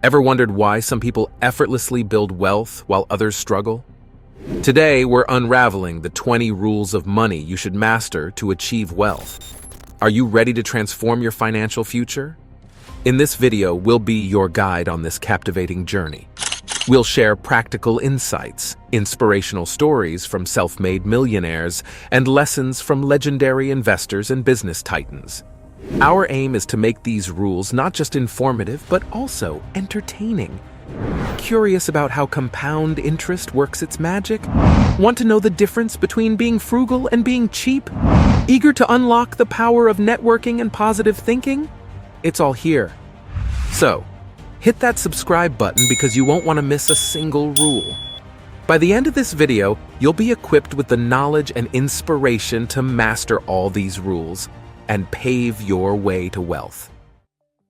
Ever wondered why some people effortlessly build wealth while others struggle? Today, we're unraveling the 20 rules of money you should master to achieve wealth. Are you ready to transform your financial future? In this video, we'll be your guide on this captivating journey. We'll share practical insights, inspirational stories from self-made millionaires, and lessons from legendary investors and business titans. Our aim is to make these rules not just informative, but also entertaining. Curious about how compound interest works its magic? Want to know the difference between being frugal and being cheap? Eager to unlock the power of networking and positive thinking? It's all here. So, hit that subscribe button because you won't want to miss a single rule. By the end of this video, you'll be equipped with the knowledge and inspiration to master all these rules and pave your way to wealth.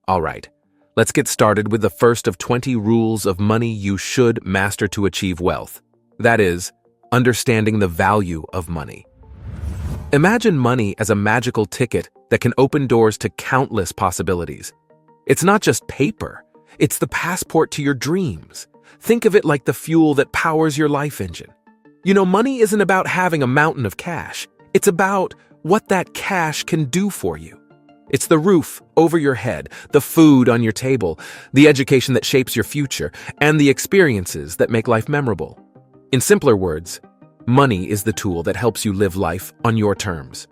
All right, let's get started with the first of 20 rules of money you should master to achieve wealth. That is, understanding the value of money. Imagine money as a magical ticket that can open doors to countless possibilities. It's not just paper, it's the passport to your dreams. Think of it like the fuel that powers your life engine. You know, money isn't about having a mountain of cash. It's about what that cash can do for you. It's the roof over your head, the food on your table, the education that shapes your future, and the experiences that make life memorable. In simpler words, money is the tool that helps you live life on your terms.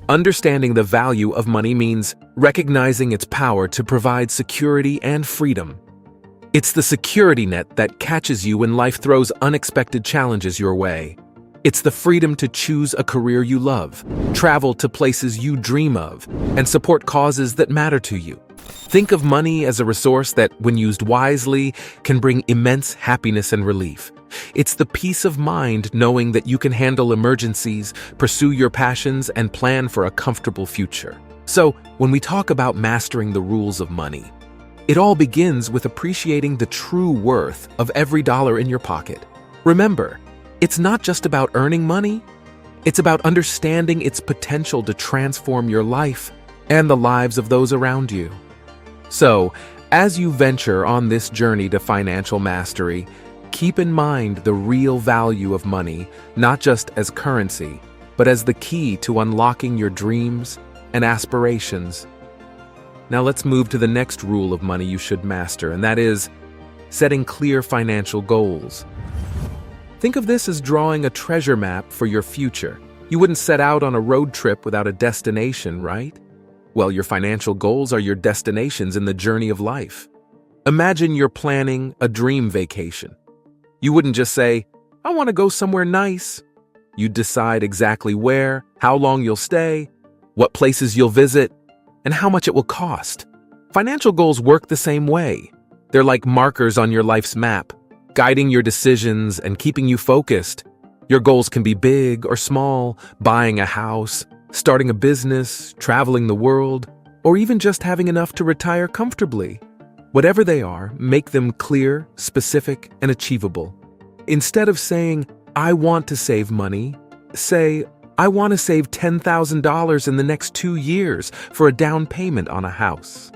Understanding the value of money means recognizing its power to provide security and freedom. It's the security net that catches you when life throws unexpected challenges your way. It's the freedom to choose a career you love, travel to places you dream of, and support causes that matter to you. Think of money as a resource that, when used wisely, can bring immense happiness and relief. It's the peace of mind knowing that you can handle emergencies, pursue your passions, and plan for a comfortable future. So, when we talk about mastering the rules of money, it all begins with appreciating the true worth of every dollar in your pocket. Remember, it's not just about earning money, it's about understanding its potential to transform your life and the lives of those around you. So, as you venture on this journey to financial mastery, keep in mind the real value of money, not just as currency, but as the key to unlocking your dreams and aspirations. Now let's move to the next rule of money you should master, and that is setting clear financial goals. Think of this as drawing a treasure map for your future. You wouldn't set out on a road trip without a destination, right? Well, your financial goals are your destinations in the journey of life. Imagine you're planning a dream vacation. You wouldn't just say, "I want to go somewhere nice." You'd decide exactly where, how long you'll stay, what places you'll visit, and how much it will cost. Financial goals work the same way. They're like markers on your life's map, guiding your decisions and keeping you focused. Your goals can be big or small: buying a house, starting a business, traveling the world, or even just having enough to retire comfortably. Whatever they are, make them clear, specific, and achievable. Instead of saying, "I want to save money," say, "I want to save $10,000 in the next 2 years for a down payment on a house."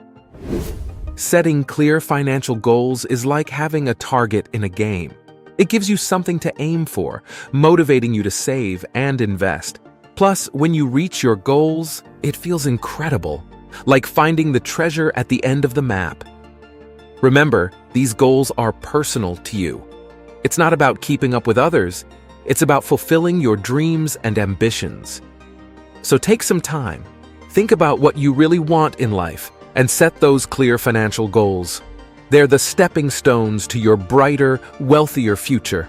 Setting clear financial goals is like having a target in a game. It gives you something to aim for, motivating you to save and invest. Plus, when you reach your goals, it feels incredible, like finding the treasure at the end of the map. Remember, these goals are personal to you. It's not about keeping up with others, it's about fulfilling your dreams and ambitions. So take some time, think about what you really want in life, and set those clear financial goals. They're the stepping stones to your brighter, wealthier future.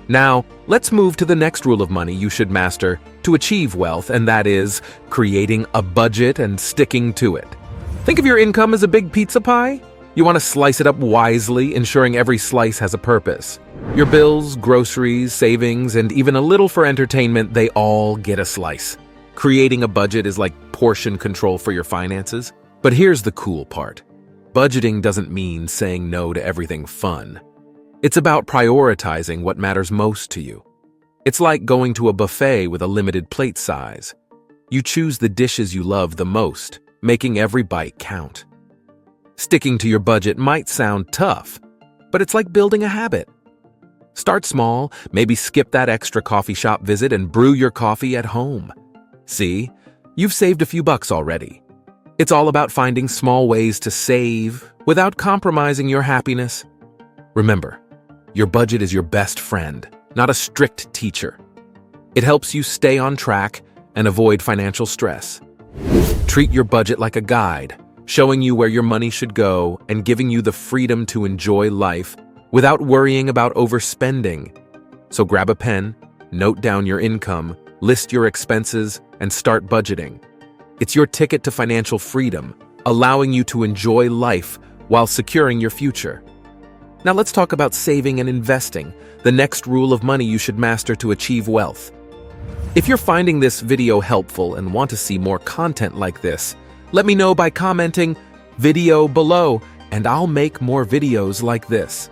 Now, let's move to the next rule of money you should master to achieve wealth, and that is creating a budget and sticking to it. Think of your income as a big pizza pie. You want to slice it up wisely, ensuring every slice has a purpose. Your bills, groceries, savings, and even a little for entertainment, they all get a slice. Creating a budget is like portion control for your finances. But here's the cool part. Budgeting doesn't mean saying no to everything fun. It's about prioritizing what matters most to you. It's like going to a buffet with a limited plate size. You choose the dishes you love the most, making every bite count. Sticking to your budget might sound tough, but it's like building a habit. Start small, maybe skip that extra coffee shop visit and brew your coffee at home. See, you've saved a few bucks already. It's all about finding small ways to save without compromising your happiness. Remember, your budget is your best friend, not a strict teacher. It helps you stay on track and avoid financial stress. Treat your budget like a guide, showing you where your money should go and giving you the freedom to enjoy life without worrying about overspending. So grab a pen, note down your income, list your expenses, and start budgeting. It's your ticket to financial freedom, allowing you to enjoy life while securing your future. Now let's talk about saving and investing, the next rule of money you should master to achieve wealth. If you're finding this video helpful and want to see more content like this, let me know by commenting "video" below, and I'll make more videos like this.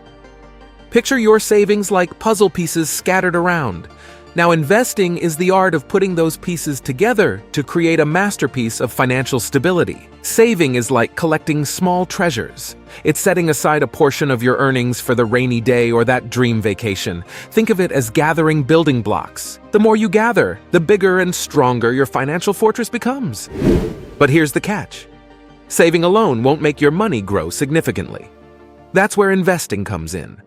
Picture your savings like puzzle pieces scattered around. Now, investing is the art of putting those pieces together to create a masterpiece of financial stability. Saving is like collecting small treasures. It's setting aside a portion of your earnings for the rainy day or that dream vacation. Think of it as gathering building blocks. The more you gather, the bigger and stronger your financial fortress becomes. But here's the catch. Saving alone won't make your money grow significantly. That's where investing comes in.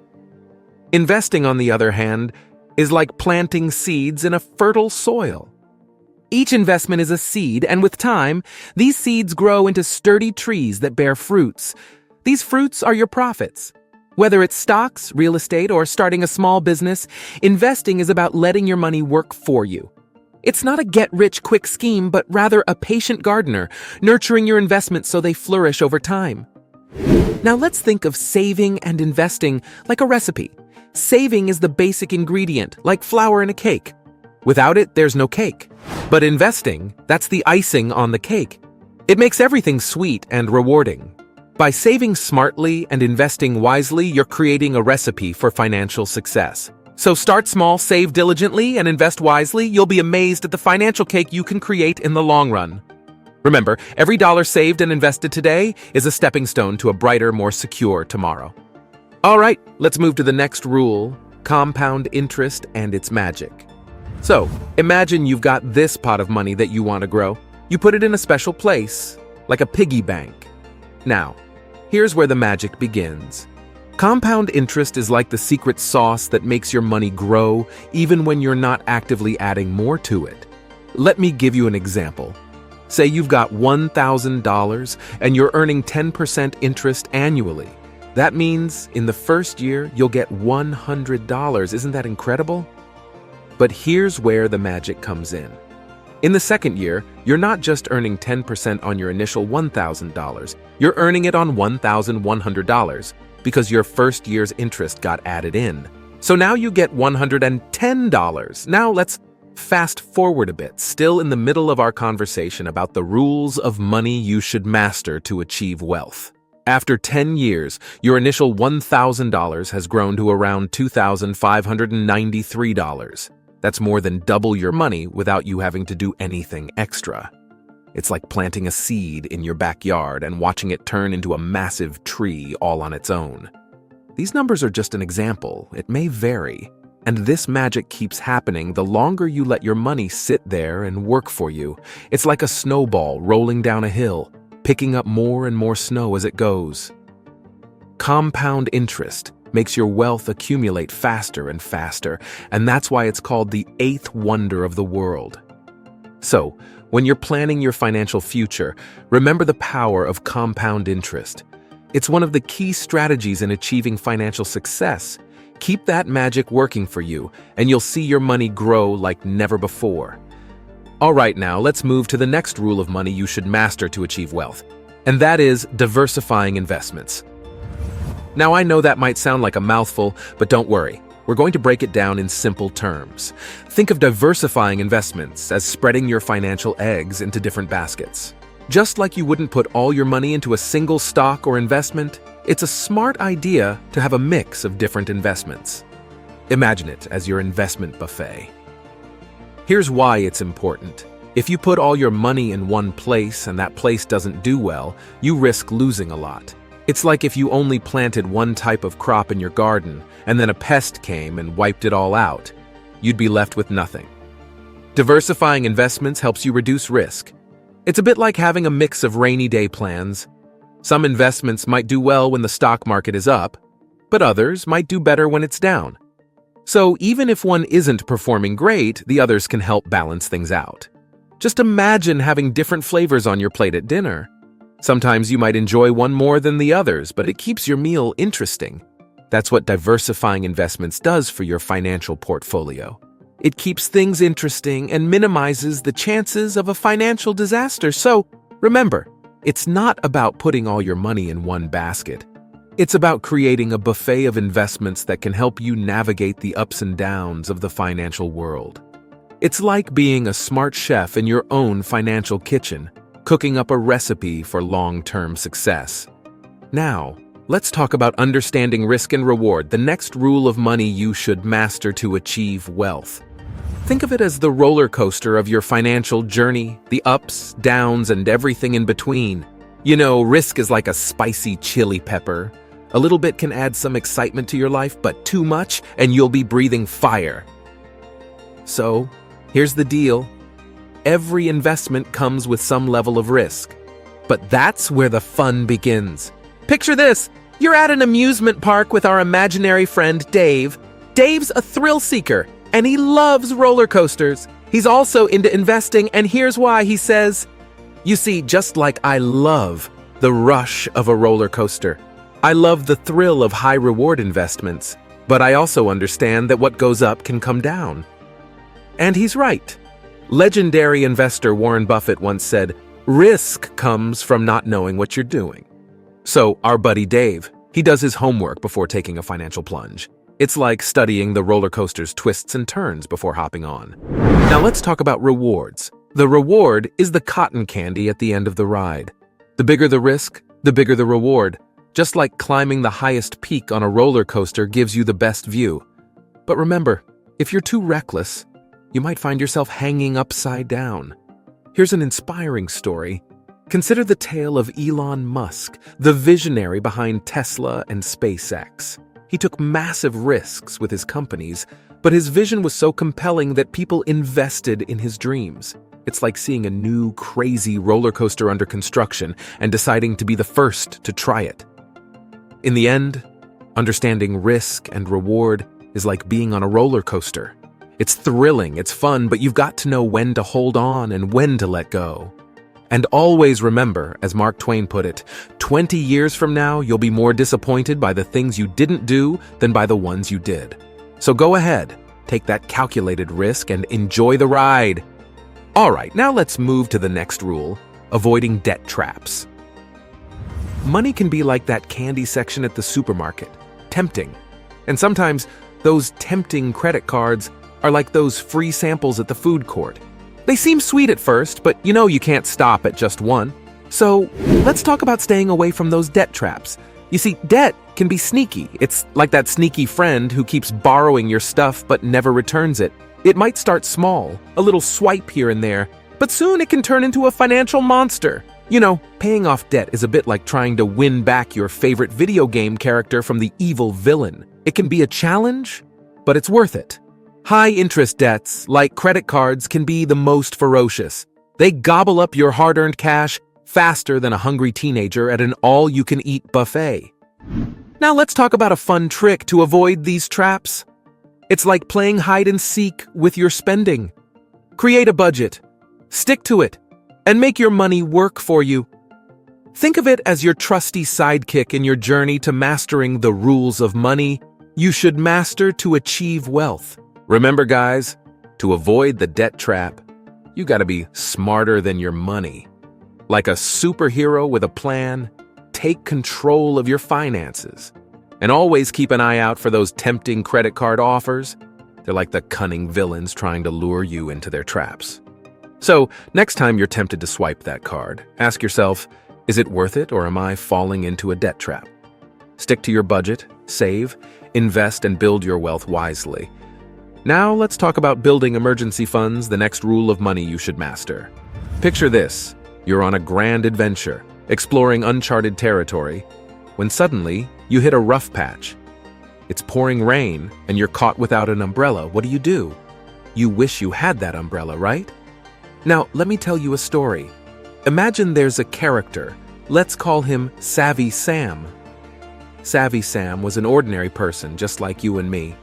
Investing, on the other hand, is like planting seeds in a fertile soil. Each investment is a seed, and with time, these seeds grow into sturdy trees that bear fruits. These fruits are your profits. Whether it's stocks, real estate, or starting a small business, investing is about letting your money work for you. It's not a get-rich-quick scheme, but rather a patient gardener, nurturing your investments so they flourish over time. Now let's think of saving and investing like a recipe. Saving is the basic ingredient, like flour in a cake. Without it, there's no cake. But investing, that's the icing on the cake. It makes everything sweet and rewarding. By saving smartly and investing wisely, you're creating a recipe for financial success. So start small, save diligently, and invest wisely. You'll be amazed at the financial cake you can create in the long run. Remember, every dollar saved and invested today is a stepping stone to a brighter, more secure tomorrow. All right, let's move to the next rule, compound interest and its magic. So, imagine you've got this pot of money that you want to grow. You put it in a special place, like a piggy bank. Now, here's where the magic begins. Compound interest is like the secret sauce that makes your money grow even when you're not actively adding more to it. Let me give you an example. Say you've got $1,000 and you're earning 10% interest annually. That means in the first year, you'll get $100. Isn't that incredible? But here's where the magic comes in. In the second year, you're not just earning 10% on your initial $1,000, you're earning it on $1,100 because your first year's interest got added in. So now you get $110. Now let's fast forward a bit, still in the middle of our conversation about the rules of money you should master to achieve wealth. After 10 years, your initial $1,000 has grown to around $2,593. That's more than double your money without you having to do anything extra. It's like planting a seed in your backyard and watching it turn into a massive tree all on its own. These numbers are just an example. It may vary. And this magic keeps happening the longer you let your money sit there and work for you. It's like a snowball rolling down a hill, picking up more and more snow as it goes. Compound interest makes your wealth accumulate faster and faster, and that's why it's called the eighth wonder of the world. So, when you're planning your financial future, remember the power of compound interest. It's one of the key strategies in achieving financial success. Keep that magic working for you, and you'll see your money grow like never before. All right, now let's move to the next rule of money you should master to achieve wealth, and that is diversifying investments. Now, I know that might sound like a mouthful, but don't worry. We're going to break it down in simple terms. Think of diversifying investments as spreading your financial eggs into different baskets. Just like you wouldn't put all your money into a single stock or investment, it's a smart idea to have a mix of different investments. Imagine it as your investment buffet. Here's why it's important. If you put all your money in one place and that place doesn't do well, you risk losing a lot. It's like if you only planted one type of crop in your garden and then a pest came and wiped it all out. You'd be left with nothing. Diversifying investments helps you reduce risk. It's a bit like having a mix of rainy day plans. Some investments might do well when the stock market is up, but others might do better when it's down. So even if one isn't performing great, the others can help balance things out. Just imagine having different flavors on your plate at dinner. Sometimes you might enjoy one more than the others, but it keeps your meal interesting. That's what diversifying investments does for your financial portfolio. It keeps things interesting and minimizes the chances of a financial disaster. So remember, it's not about putting all your money in one basket. It's about creating a buffet of investments that can help you navigate the ups and downs of the financial world. It's like being a smart chef in your own financial kitchen, cooking up a recipe for long-term success. Now, let's talk about understanding risk and reward, the next rule of money you should master to achieve wealth. Think of it as the roller coaster of your financial journey, the ups, downs, and everything in between. You know, risk is like a spicy chili pepper. A little bit can add some excitement to your life, but too much and you'll be breathing fire. So, here's the deal. Every investment comes with some level of risk. But that's where the fun begins. Picture this. You're at an amusement park with our imaginary friend Dave. Dave's a thrill seeker, and he loves roller coasters. He's also into investing, and here's why. He says, "You see, just like I love the rush of a roller coaster, I love the thrill of high-reward investments, but I also understand that what goes up can come down." And he's right. Legendary investor Warren Buffett once said, "Risk comes from not knowing what you're doing." So our buddy Dave, he does his homework before taking a financial plunge. It's like studying the roller coaster's twists and turns before hopping on. Now let's talk about rewards. The reward is the cotton candy at the end of the ride. The bigger the risk, the bigger the reward. Just like climbing the highest peak on a roller coaster gives you the best view. But remember, if you're too reckless, you might find yourself hanging upside down. Here's an inspiring story. Consider the tale of Elon Musk, the visionary behind Tesla and SpaceX. He took massive risks with his companies, but his vision was so compelling that people invested in his dreams. It's like seeing a new, crazy roller coaster under construction and deciding to be the first to try it. In the end, understanding risk and reward is like being on a roller coaster. It's thrilling, it's fun, but you've got to know when to hold on and when to let go. And always remember, as Mark Twain put it, 20 years from now, you'll be more disappointed by the things you didn't do than by the ones you did. So go ahead, take that calculated risk and enjoy the ride. All right, now let's move to the next rule, avoiding debt traps. Money can be like that candy section at the supermarket, tempting. And sometimes those tempting credit cards are like those free samples at the food court. They seem sweet at first, but you know you can't stop at just one. So let's talk about staying away from those debt traps. You see, debt can be sneaky. It's like that sneaky friend who keeps borrowing your stuff but never returns it. It might start small, a little swipe here and there, but soon it can turn into a financial monster. You know, paying off debt is a bit like trying to win back your favorite video game character from the evil villain. It can be a challenge, but it's worth it. High-interest debts, like credit cards, can be the most ferocious. They gobble up your hard-earned cash faster than a hungry teenager at an all-you-can-eat buffet. Now let's talk about a fun trick to avoid these traps. It's like playing hide-and-seek with your spending. Create a budget, stick to it, and make your money work for you. Think of it as your trusty sidekick in your journey to mastering the rules of money you should master to achieve wealth. Remember, guys, to avoid the debt trap, you gotta be smarter than your money. Like a superhero with a plan, take control of your finances. And always keep an eye out for those tempting credit card offers. They're like the cunning villains trying to lure you into their traps. So, next time you're tempted to swipe that card, ask yourself, is it worth it or am I falling into a debt trap? Stick to your budget, save, invest, and build your wealth wisely. Now let's talk about building emergency funds, the next rule of money you should master. Picture this. You're on a grand adventure, exploring uncharted territory. when suddenly you hit a rough patch. It's pouring rain and you're caught without an umbrella. What do? You wish you had that umbrella, right? Now, let me tell you a story. Imagine there's a character. Let's call him Savvy Sam. Savvy Sam was an ordinary person just like you and me.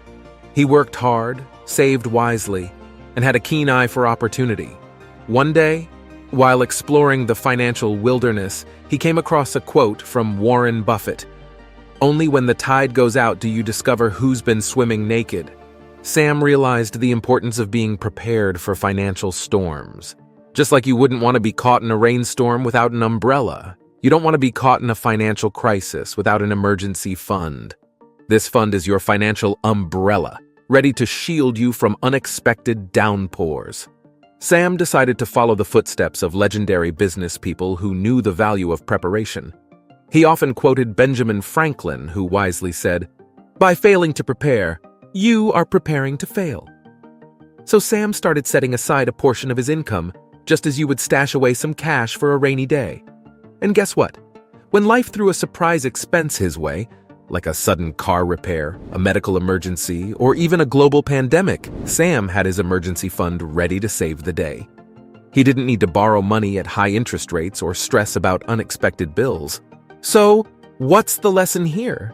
He worked hard, saved wisely, and had a keen eye for opportunity. One day, while exploring the financial wilderness, he came across a quote from Warren Buffett. "Only when the tide goes out do you discover who's been swimming naked." Sam realized the importance of being prepared for financial storms. Just like you wouldn't want to be caught in a rainstorm without an umbrella, you don't want to be caught in a financial crisis without an emergency fund. This fund is your financial umbrella, ready to shield you from unexpected downpours. Sam decided to follow the footsteps of legendary business people who knew the value of preparation. He often quoted Benjamin Franklin, who wisely said, "By failing to prepare, you are preparing to fail." So Sam started setting aside a portion of his income, just as you would stash away some cash for a rainy day. And guess what? When life threw a surprise expense his way, like a sudden car repair, a medical emergency, or even a global pandemic, Sam had his emergency fund ready to save the day. He didn't need to borrow money at high interest rates or stress about unexpected bills. So, what's the lesson here?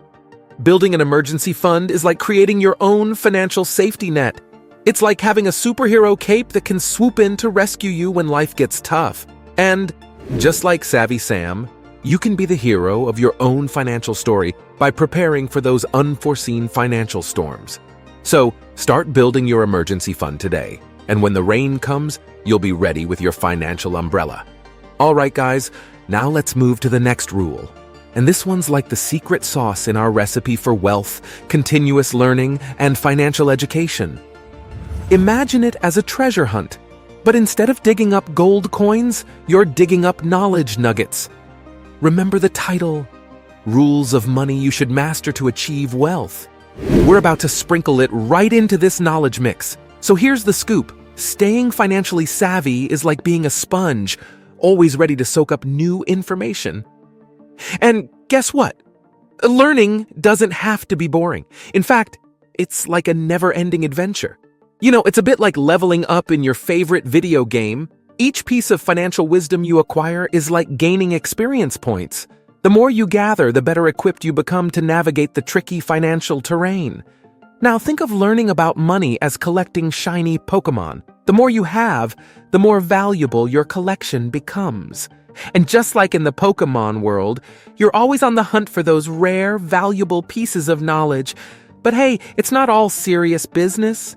Building an emergency fund is like creating your own financial safety net. It's like having a superhero cape that can swoop in to rescue you when life gets tough. And, just like Savvy Sam, you can be the hero of your own financial story by preparing for those unforeseen financial storms. So, start building your emergency fund today, and when the rain comes, you'll be ready with your financial umbrella. All right, guys, now let's move to the next rule. And this one's like the secret sauce in our recipe for wealth, continuous learning, and financial education. Imagine it as a treasure hunt, but instead of digging up gold coins, you're digging up knowledge nuggets. Remember the title, Rules of Money You Should Master to Achieve Wealth. We're about to sprinkle it right into this knowledge mix. So here's the scoop. Staying financially savvy is like being a sponge, always ready to soak up new information. And guess what? Learning doesn't have to be boring. In fact, it's like a never-ending adventure. You know, it's a bit like leveling up in your favorite video game. Each piece of financial wisdom you acquire is like gaining experience points. The more you gather, the better equipped you become to navigate the tricky financial terrain. Now think of learning about money as collecting shiny Pokemon. The more you have, the more valuable your collection becomes. And just like in the Pokemon world, you're always on the hunt for those rare, valuable pieces of knowledge. But hey, it's not all serious business.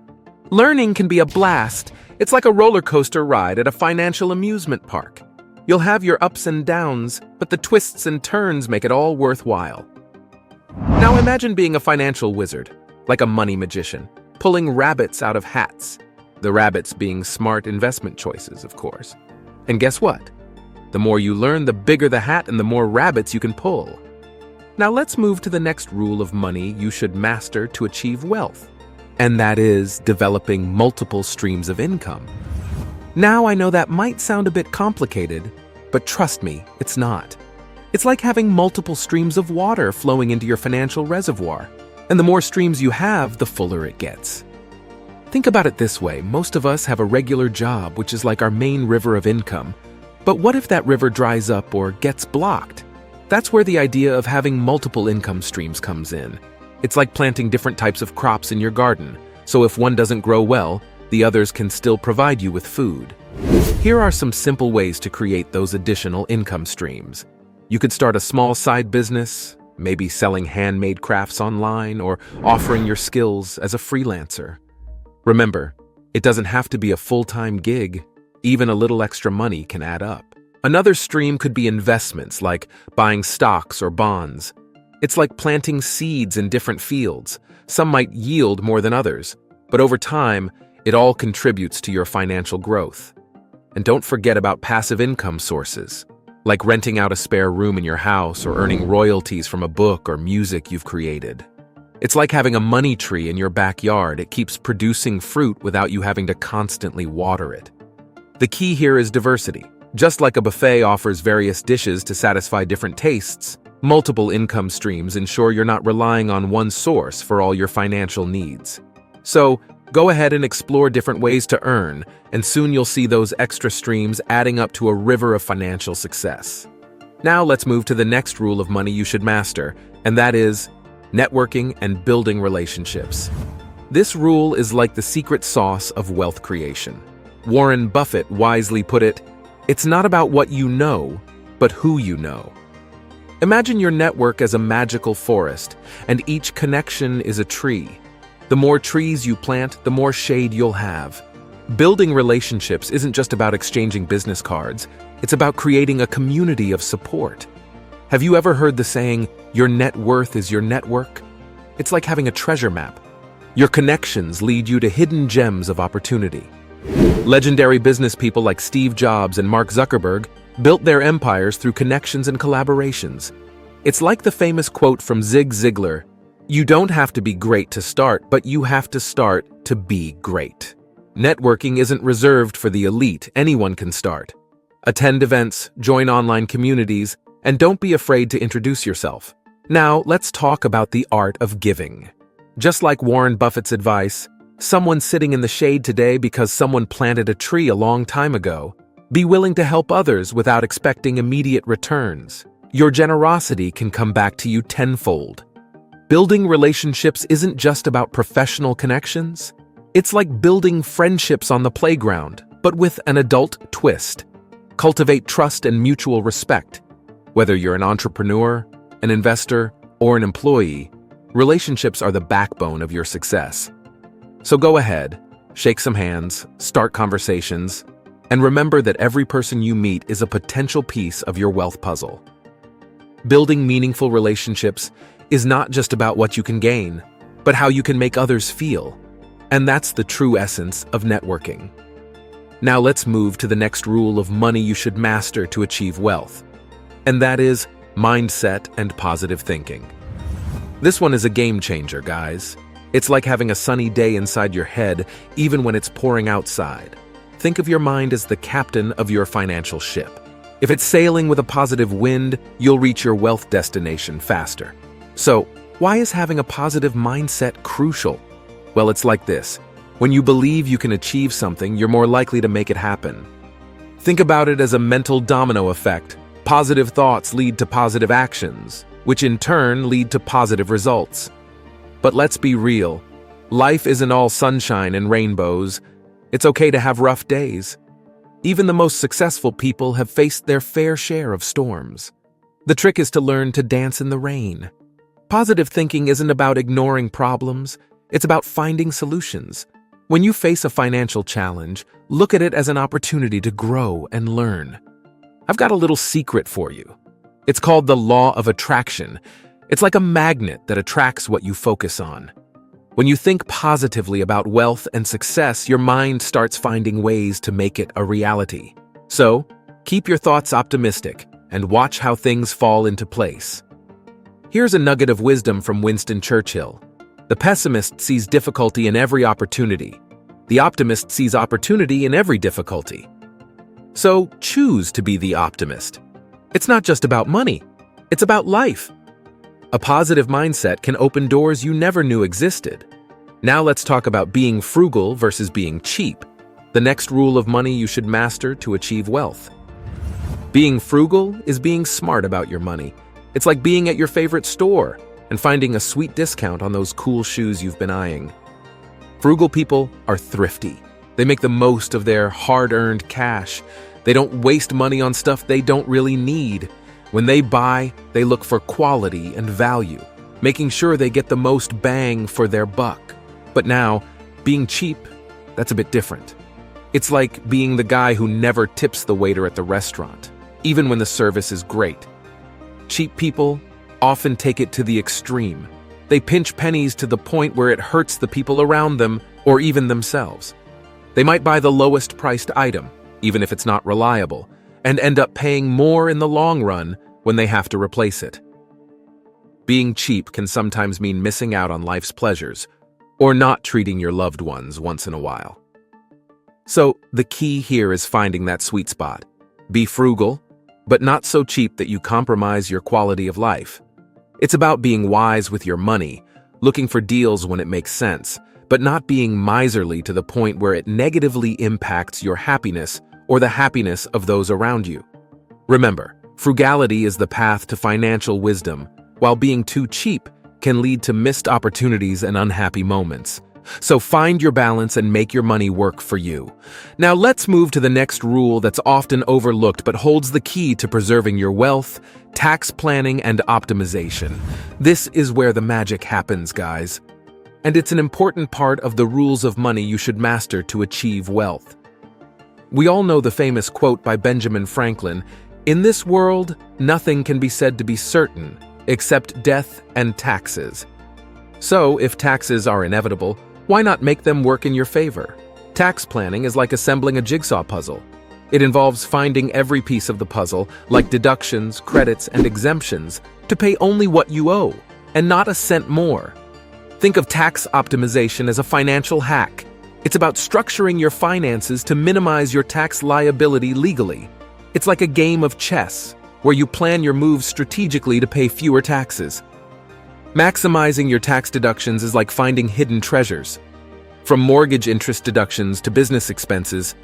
Learning can be a blast. It's like a roller coaster ride at a financial amusement park. You'll have your ups and downs, but the twists and turns make it all worthwhile. Now imagine being a financial wizard, like a money magician, pulling rabbits out of hats. The rabbits being smart investment choices, of course. And guess what? The more you learn, the bigger the hat and the more rabbits you can pull. Now let's move to the next rule of money you should master to achieve wealth. And that is developing multiple streams of income. Now I know that might sound a bit complicated, but trust me, it's not. It's like having multiple streams of water flowing into your financial reservoir. And the more streams you have, the fuller it gets. Think about it this way, most of us have a regular job, which is like our main river of income. But what if that river dries up or gets blocked? That's where the idea of having multiple income streams comes in. It's like planting different types of crops in your garden, so if one doesn't grow well, the others can still provide you with food. Here are some simple ways to create those additional income streams. You could start a small side business, maybe selling handmade crafts online or offering your skills as a freelancer. Remember, it doesn't have to be a full-time gig. Even a little extra money can add up. Another stream could be investments, like buying stocks or bonds. It's like planting seeds in different fields. Some might yield more than others, but over time, it all contributes to your financial growth. And don't forget about passive income sources, like renting out a spare room in your house or earning royalties from a book or music you've created. It's like having a money tree in your backyard. It keeps producing fruit without you having to constantly water it. The key here is diversity. Just like a buffet offers various dishes to satisfy different tastes, Multiple income streams ensure you're not relying on one source for all your financial needs. So, go ahead and explore different ways to earn, and soon you'll see those extra streams adding up to a river of financial success. Now let's move to the next rule of money you should master, and that is networking and building relationships. This rule is like the secret sauce of wealth creation. Warren Buffett wisely put it, "It's not about what you know, but who you know." Imagine your network as a magical forest, and each connection is a tree. The more trees you plant, the more shade you'll have. Building relationships isn't just about exchanging business cards, it's about creating a community of support. Have you ever heard the saying, "Your net worth is your network"? It's like having a treasure map. Your connections lead you to hidden gems of opportunity. Legendary business people like Steve Jobs and Mark Zuckerberg built their empires through connections and collaborations. It's like the famous quote from Zig Ziglar, "You don't have to be great to start, but you have to start to be great." Networking isn't reserved for the elite, anyone can start. Attend events, join online communities, and don't be afraid to introduce yourself. Now, let's talk about the art of giving. Just like Warren Buffett's advice, someone sitting in the shade today because someone planted a tree a long time ago. Be willing to help others without expecting immediate returns. Your generosity can come back to you tenfold. Building relationships isn't just about professional connections. It's like building friendships on the playground, but with an adult twist. Cultivate trust and mutual respect. Whether you're an entrepreneur, an investor, or an employee, relationships are the backbone of your success. So go ahead, shake some hands, start conversations, and remember that every person you meet is a potential piece of your wealth puzzle. Building meaningful relationships is not just about what you can gain, but how you can make others feel. And that's the true essence of networking. Now let's move to the next rule of money you should master to achieve wealth. And that is mindset and positive thinking. This one is a game changer, guys. It's like having a sunny day inside your head, even when it's pouring outside. Think of your mind as the captain of your financial ship. If it's sailing with a positive wind, you'll reach your wealth destination faster. So, why is having a positive mindset crucial? Well, it's like this. When you believe you can achieve something, you're more likely to make it happen. Think about it as a mental domino effect. Positive thoughts lead to positive actions, which in turn lead to positive results. But let's be real. Life isn't all sunshine and rainbows. It's okay to have rough days. Even the most successful people have faced their fair share of storms. The trick is to learn to dance in the rain. Positive thinking isn't about ignoring problems. It's about finding solutions. When you face a financial challenge, look at it as an opportunity to grow and learn. I've got a little secret for you. It's called the law of attraction. It's like a magnet that attracts what you focus on. When you think positively about wealth and success, your mind starts finding ways to make it a reality. So, keep your thoughts optimistic and watch how things fall into place. Here's a nugget of wisdom from Winston Churchill. The pessimist sees difficulty in every opportunity. The optimist sees opportunity in every difficulty. So choose to be the optimist. It's not just about money, it's about life. A positive mindset can open doors you never knew existed. Now let's talk about being frugal versus being cheap, the next rule of money you should master to achieve wealth. Being frugal is being smart about your money. It's like being at your favorite store and finding a sweet discount on those cool shoes you've been eyeing. Frugal people are thrifty. They make the most of their hard-earned cash. They don't waste money on stuff they don't really need. When they buy, they look for quality and value, making sure they get the most bang for their buck. But now, being cheap, that's a bit different. It's like being the guy who never tips the waiter at the restaurant, even when the service is great. Cheap people often take it to the extreme. They pinch pennies to the point where it hurts the people around them or even themselves. They might buy the lowest priced item, even if it's not reliable, and end up paying more in the long run when they have to replace it. Being cheap can sometimes mean missing out on life's pleasures or not treating your loved ones once in a while. So the key here is finding that sweet spot. Be frugal, but not so cheap that you compromise your quality of life. It's about being wise with your money, looking for deals when it makes sense, but not being miserly to the point where it negatively impacts your happiness or the happiness of those around you. Remember, frugality is the path to financial wisdom, while being too cheap can lead to missed opportunities and unhappy moments. So find your balance and make your money work for you. Now let's move to the next rule that's often overlooked but holds the key to preserving your wealth: tax planning and optimization. This is where the magic happens, guys. And it's an important part of the rules of money you should master to achieve wealth. We all know the famous quote by Benjamin Franklin: "In this world, nothing can be said to be certain except death and taxes." So, if taxes are inevitable, why not make them work in your favor? Tax planning is like assembling a jigsaw puzzle. It involves finding every piece of the puzzle, like deductions, credits, and exemptions, to pay only what you owe, and not a cent more. Think of tax optimization as a financial hack. It's about structuring your finances to minimize your tax liability legally. It's like a game of chess, where you plan your moves strategically to pay fewer taxes. Maximizing your tax deductions is like finding hidden treasures. From mortgage interest deductions to business expenses,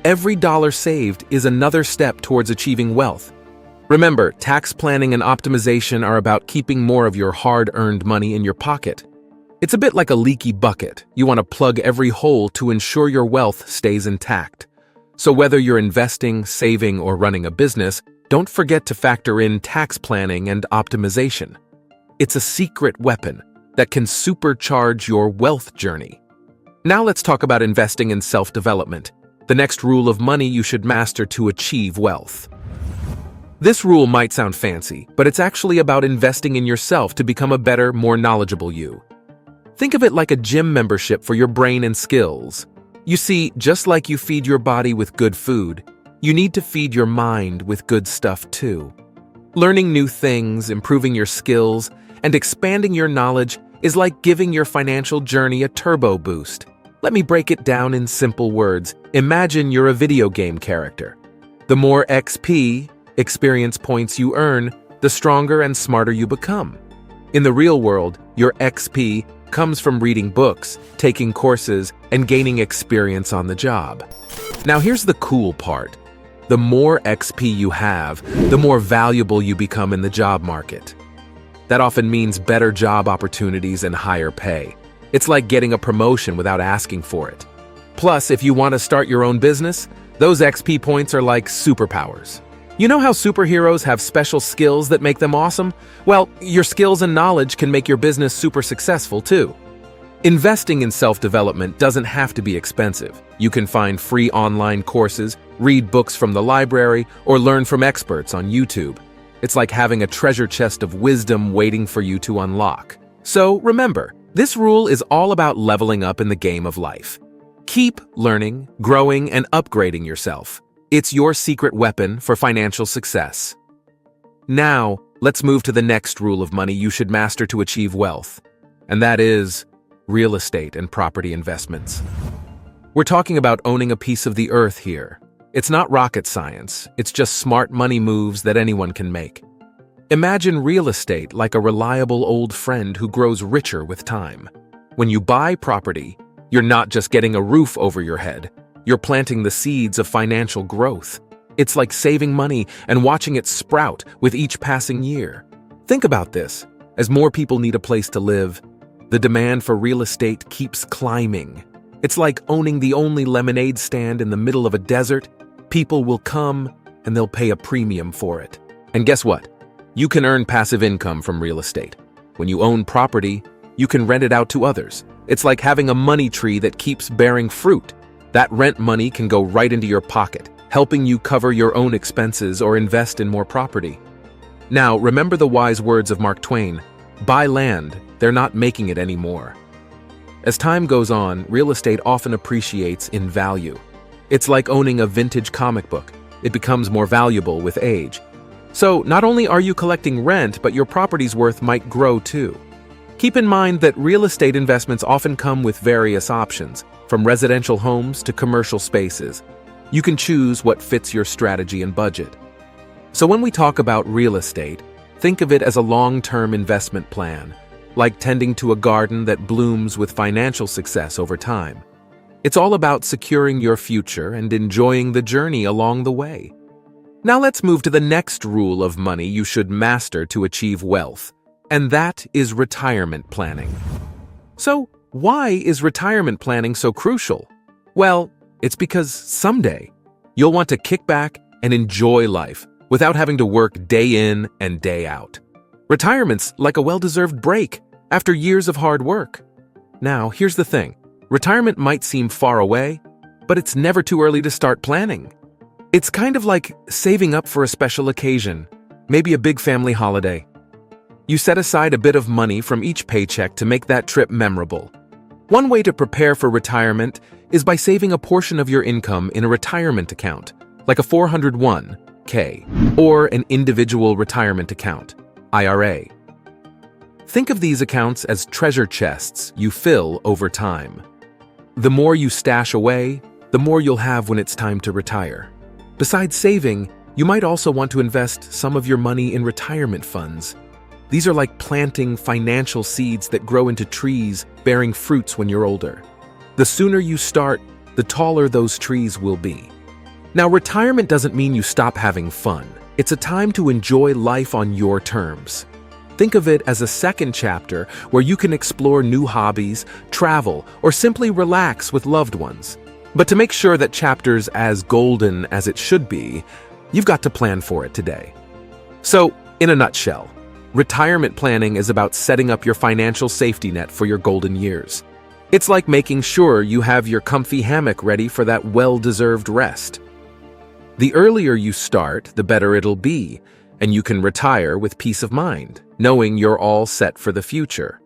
every dollar saved is another step towards achieving wealth. Remember, tax planning and optimization are about keeping more of your hard-earned money in your pocket. It's a bit like a leaky bucket. You want to plug every hole to ensure your wealth stays intact. So whether you're investing, saving, or running a business, don't forget to factor in tax planning and optimization. It's a secret weapon that can supercharge your wealth journey. Now let's talk about investing in self-development, the next rule of money you should master to achieve wealth. This rule might sound fancy, but it's actually about investing in yourself to become a better, more knowledgeable you. Think of it like a gym membership for your brain and skills. You see, just like you feed your body with good food, you need to feed your mind with good stuff too. Learning new things, improving your skills, and expanding your knowledge is like giving your financial journey a turbo boost. Let me break it down in simple words. Imagine you're a video game character. The more XP, experience points you earn, the stronger and smarter you become. In the real world, your XP comes from reading books, taking courses, and gaining experience on the job. Now here's the cool part. The more XP you have, the more valuable you become in the job market. That often means better job opportunities and higher pay. It's like getting a promotion without asking for it. Plus, if you want to start your own business, those XP points are like superpowers. You know how superheroes have special skills that make them awesome? Well, your skills and knowledge can make your business super successful too. Investing in self-development doesn't have to be expensive. You can find free online courses, read books from the library, or learn from experts on YouTube. It's like having a treasure chest of wisdom waiting for you to unlock. So remember, this rule is all about leveling up in the game of life. Keep learning, growing, and upgrading yourself. It's your secret weapon for financial success. Now, let's move to the next rule of money you should master to achieve wealth, and that is real estate and property investments. We're talking about owning a piece of the earth here. It's not rocket science, it's just smart money moves that anyone can make. Imagine real estate like a reliable old friend who grows richer with time. When you buy property, you're not just getting a roof over your head, you're planting the seeds of financial growth. It's like saving money and watching it sprout with each passing year. Think about this. As more people need a place to live, the demand for real estate keeps climbing. It's like owning the only lemonade stand in the middle of a desert. People will come and they'll pay a premium for it. And guess what? You can earn passive income from real estate. When you own property, you can rent it out to others. It's like having a money tree that keeps bearing fruit. That rent money can go right into your pocket, helping you cover your own expenses or invest in more property. Now, remember the wise words of Mark Twain: buy land, they're not making it anymore. As time goes on, real estate often appreciates in value. It's like owning a vintage comic book. It becomes more valuable with age. So, not only are you collecting rent, but your property's worth might grow too. Keep in mind that real estate investments often come with various options, from residential homes to commercial spaces. You can choose what fits your strategy and budget. So when we talk about real estate, think of it as a long-term investment plan, like tending to a garden that blooms with financial success over time. It's all about securing your future and enjoying the journey along the way. Now let's move to the next rule of money you should master to achieve wealth, and that is retirement planning. So, why is retirement planning so crucial? Well, it's because someday you'll want to kick back and enjoy life without having to work day in and day out. Retirement's like a well-deserved break after years of hard work. Now, here's the thing. Retirement might seem far away, but it's never too early to start planning. It's kind of like saving up for a special occasion, maybe a big family holiday. You set aside a bit of money from each paycheck to make that trip memorable. One way to prepare for retirement is by saving a portion of your income in a retirement account, like a 401(k) or an individual retirement account, IRA. Think of these accounts as treasure chests you fill over time. The more you stash away, the more you'll have when it's time to retire. Besides saving, you might also want to invest some of your money in retirement funds. These are like planting financial seeds that grow into trees bearing fruits when you're older. The sooner you start, the taller those trees will be. Now, retirement doesn't mean you stop having fun. It's a time to enjoy life on your terms. Think of it as a second chapter where you can explore new hobbies, travel, or simply relax with loved ones. But to make sure that chapter's as golden as it should be, you've got to plan for it today. So, in a nutshell, retirement planning is about setting up your financial safety net for your golden years. It's like making sure you have your comfy hammock ready for that well-deserved rest. The earlier you start, the better it'll be, and you can retire with peace of mind, knowing you're all set for the future.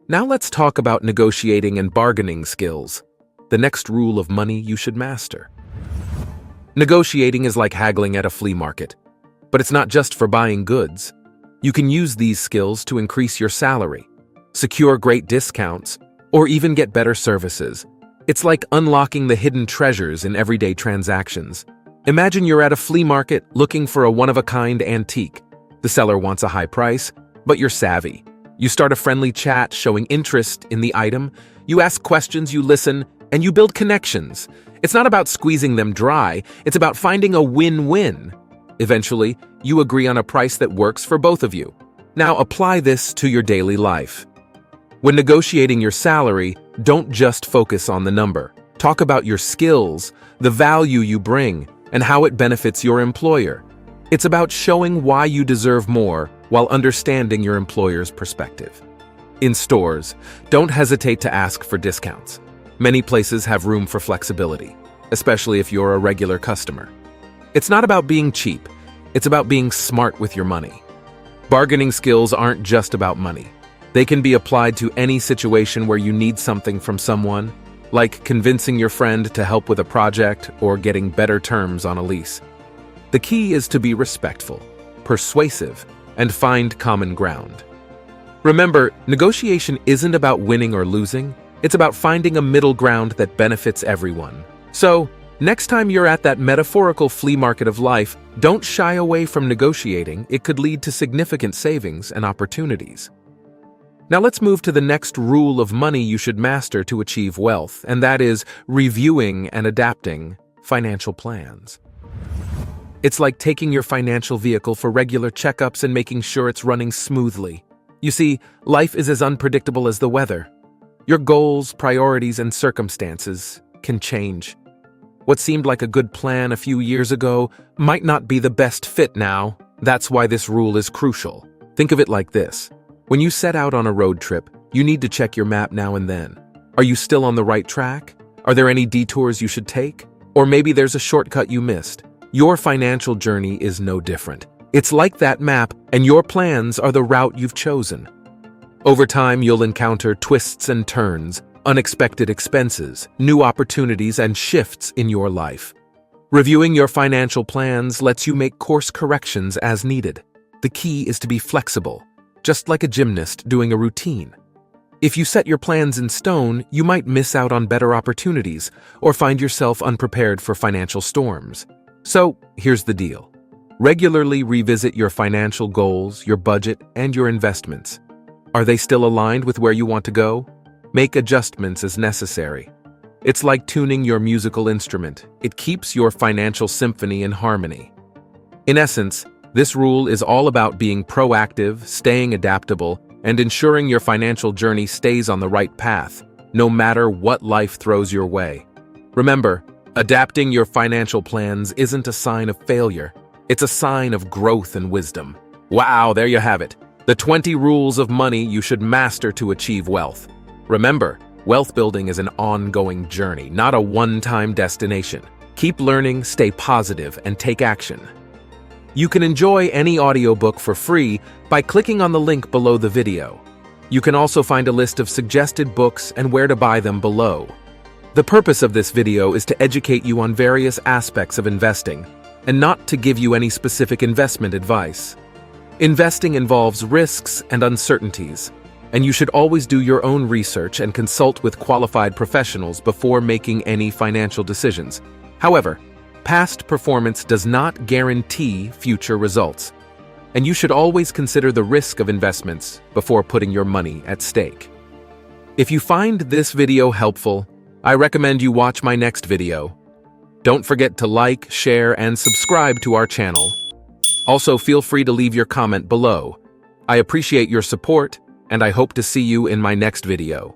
Now let's talk about negotiating and bargaining skills, the next rule of money you should master. Negotiating is like haggling at a flea market, but it's not just for buying goods. You can use these skills to increase your salary, secure great discounts, or even get better services. It's like unlocking the hidden treasures in everyday transactions. Imagine you're at a flea market looking for a one-of-a-kind antique. The seller wants a high price, but you're savvy. You start a friendly chat showing interest in the item, you ask questions, you listen, and you build connections. It's not about squeezing them dry, it's about finding a win-win. Eventually, you agree on a price that works for both of you. Now apply this to your daily life. When negotiating your salary, don't just focus on the number. Talk about your skills, the value you bring, and how it benefits your employer. It's about showing why you deserve more while understanding your employer's perspective. In stores, don't hesitate to ask for discounts. Many places have room for flexibility, especially if you're a regular customer. It's not about being cheap, it's about being smart with your money. Bargaining skills aren't just about money. They can be applied to any situation where you need something from someone, like convincing your friend to help with a project or getting better terms on a lease. The key is to be respectful, persuasive, and find common ground. Remember, negotiation isn't about winning or losing, it's about finding a middle ground that benefits everyone. So, next time you're at that metaphorical flea market of life, don't shy away from negotiating. It could lead to significant savings and opportunities. Now let's move to the next rule of money you should master to achieve wealth, and that is reviewing and adapting financial plans. It's like taking your financial vehicle for regular checkups and making sure it's running smoothly. You see, life is as unpredictable as the weather. Your goals, priorities, and circumstances can change. What seemed like a good plan a few years ago might not be the best fit now. That's why this rule is crucial. Think of it like this. When you set out on a road trip, you need to check your map now and then. Are you still on the right track? Are there any detours you should take? Or maybe there's a shortcut you missed. Your financial journey is no different. It's like that map, and your plans are the route you've chosen. Over time, you'll encounter twists and turns, unexpected expenses, new opportunities, and shifts in your life. Reviewing your financial plans lets you make course corrections as needed. The key is to be flexible, just like a gymnast doing a routine. If you set your plans in stone, you might miss out on better opportunities or find yourself unprepared for financial storms. So, here's the deal. Regularly revisit your financial goals, your budget, and your investments. Are they still aligned with where you want to go? Make adjustments as necessary. It's like tuning your musical instrument. It keeps your financial symphony in harmony. In essence, this rule is all about being proactive, staying adaptable, and ensuring your financial journey stays on the right path, no matter what life throws your way. Remember, adapting your financial plans isn't a sign of failure. It's a sign of growth and wisdom. Wow, there you have it. The 20 rules of money you should master to achieve wealth. Remember, wealth building is an ongoing journey, not a one-time destination. Keep learning, stay positive, and take action. You can enjoy any audiobook for free by clicking on the link below the video. You can also find a list of suggested books and where to buy them below. The purpose of this video is to educate you on various aspects of investing, and not to give you any specific investment advice. Investing involves risks and uncertainties, and you should always do your own research and consult with qualified professionals before making any financial decisions. However, past performance does not guarantee future results, and you should always consider the risk of investments before putting your money at stake. If you find this video helpful, I recommend you watch my next video. Don't forget to like, share, and subscribe to our channel. Also, feel free to leave your comment below. I appreciate your support, and I hope to see you in my next video.